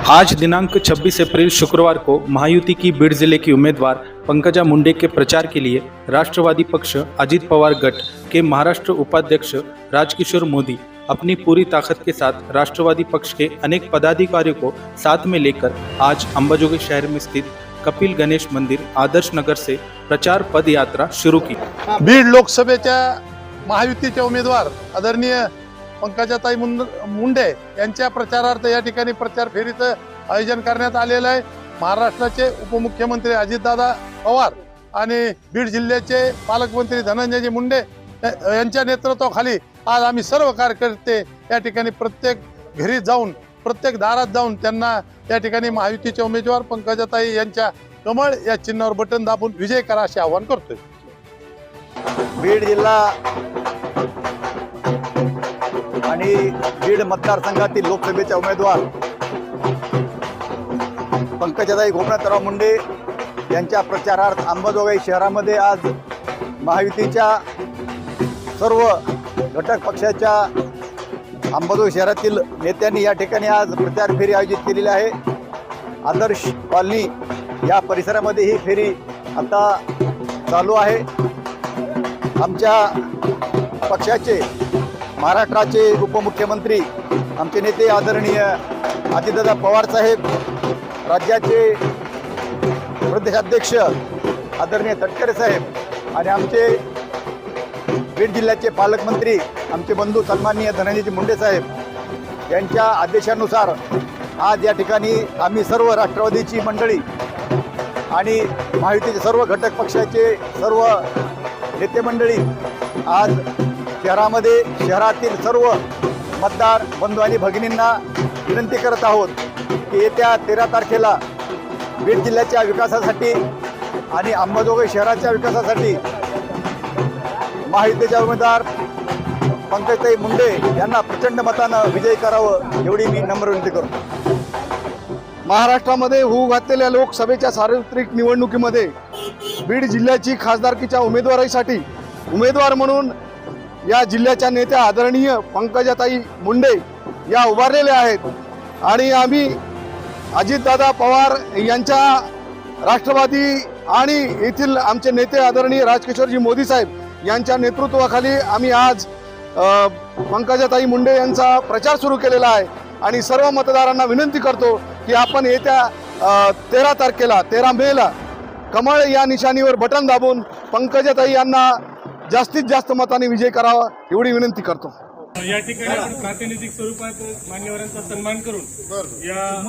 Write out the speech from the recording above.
आज दिनांक 26 अप्रैल शुक्रवार को महायुति की बीड़ जिले की उम्मीदवार पंकजा मुंडे के प्रचार के लिए राष्ट्रवादी पक्ष अजित पवार गट के महाराष्ट्र उपाध्यक्ष राजकिशोर मोदी अपनी पूरी ताकत के साथ राष्ट्रवादी पक्ष के अनेक पदाधिकारियों को साथ में लेकर आज अंबाजोगाई शहर में स्थित कपिल गणेश मंदिर आदर्श नगर से प्रचार पद यात्रा शुरू की। बीड लोकसभेच्या महायुतीचे उमेदवार आदरणीय पंकजाताई मुंडे यांच्या प्रचारार्थ या ठिकाणी प्रचार फेरीचं आयोजन करण्यात आलेलं आहे। महाराष्ट्राचे उपमुख्यमंत्री अजितदादा पवार आणि बीड जिल्ह्याचे पालकमंत्री धनंजयजी मुंडे यांच्या नेतृत्वाखाली आज आम्ही सर्व कार्यकर्ते या ठिकाणी प्रत्येक घरी जाऊन प्रत्येक दारात जाऊन त्यांना या ठिकाणी महायुतीचे उमेदवार पंकजाताई यांच्या कमळ या चिन्हावर बटन दाबून विजय करा असे आवाहन करतोय। बीड जिल्हा आणि बीड मतदारसंघातील लोकसभेचे उमेदवार पंकजाताई गोपीनाथराव मुंडे यांच्या प्रचारार्थ अंबाजोगाई शहरामध्ये आज महायुतीच्या सर्व घटक पक्षाच्या अंबाजोगाई शहरातील नेत्यांनी या ठिकाणी आज प्रचार फेरी आयोजित केलेली आहे। आदर्श कॉलनी या परिसरामध्ये ही फेरी आता चालू आहे। आमच्या पक्षाचे महाराष्ट्राचे उपमुख्यमंत्री आमचे नेते आदरणीय अजितदादा पवार साहेब, राज्याचे प्रदेशाध्यक्ष आदरणीय तटकरे साहेब आणि आमचे बीड जिल्ह्याचे पालकमंत्री आमचे बंधू सन्माननीय धनंजयजी मुंडे साहेब यांच्या आदेशानुसार आज या ठिकाणी आम्ही सर्व राष्ट्रवादीची मंडळी आणि महायुतीचे सर्व घटक पक्षाचे सर्व नेते मंडळी आज शहरातील सर्व मतदार बंधू आणि भगिनींना विनंती करत आहोत की येत्या 13 तारखेला बीड जिल्ह्याच्या विकासासाठी आणि अंबाजोगाई शहराच्या विकासासाठी महायुतीचे उमेदवार पंकजाताई मुंडे यांना प्रचंड मतानं विजयी करावं एवढी मी नम्र विनंती करतो। महाराष्ट्रामध्ये होऊ घातलेल्या लोकसभेच्या सार्वत्रिक निवडणुकीमध्ये बीड जिल्ह्याची खासदारकीच्या उमेदवारीसाठी उमेदवार म्हणून या जिल्ह्याच्या नेत्या आदरणीय पंकजाताई मुंडे या उभारलेल्या आहेत आणि आम्ही अजितदादा पवार यांच्या राष्ट्रवादी आणि येथील आमचे नेते आदरणीय राजकिशोरजी मोदी साहेब यांच्या नेतृत्वाखाली आम्ही आज पंकजाताई मुंडे यांचा प्रचार सुरू केलेला आहे आणि सर्व मतदारांना विनंती करतो की आपण येत्या 13 तारखेला 13 मेला कमळ या निशाणीवर बटन दाबून पंकजाताई यांना जास्तीत जास्त मताने विजय करावा एवढी विनंती करतो। या ठिकाणी आपण प्रातिनिधिक स्वरूपात मान्यवरांचा सन्मान करून या